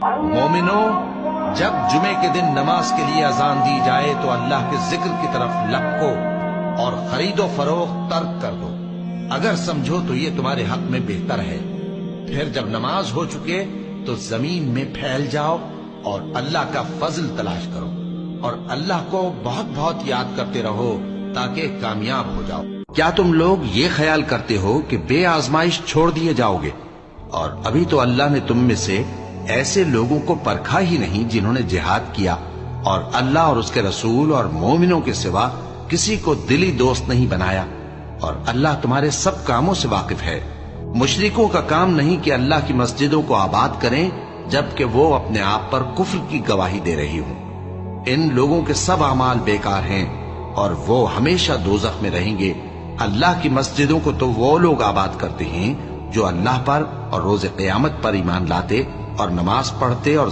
مومنو، جب جمعے کے دن نماز کے لیے اذان دی جائے تو اللہ کے ذکر کی طرف لپکو اور خرید و فروخت ترک کر دو، اگر سمجھو تو یہ تمہارے حق میں بہتر ہے۔ پھر جب نماز ہو چکے تو زمین میں پھیل جاؤ اور اللہ کا فضل تلاش کرو، اور اللہ کو بہت بہت یاد کرتے رہو تاکہ کامیاب ہو جاؤ۔ کیا تم لوگ یہ خیال کرتے ہو کہ بے آزمائش چھوڑ دیے جاؤ گے؟ اور ابھی تو اللہ نے تم میں سے ایسے لوگوں کو پرکھا ہی نہیں جنہوں نے جہاد کیا اور اللہ اور اس کے رسول اور مومنوں کے سوا کسی کو دلی دوست نہیں بنایا، اور اللہ تمہارے سب کاموں سے واقف ہے۔ مشرکوں کا کام نہیں کہ اللہ کی مسجدوں کو آباد کریں جبکہ وہ اپنے آپ پر کفر کی گواہی دے رہی ہوں۔ ان لوگوں کے سب اعمال بیکار ہیں اور وہ ہمیشہ دوزخ میں رہیں گے۔ اللہ کی مسجدوں کو تو وہ لوگ آباد کرتے ہیں جو اللہ پر اور روز قیامت پر ایمان لاتے اور نماز پڑھتے اور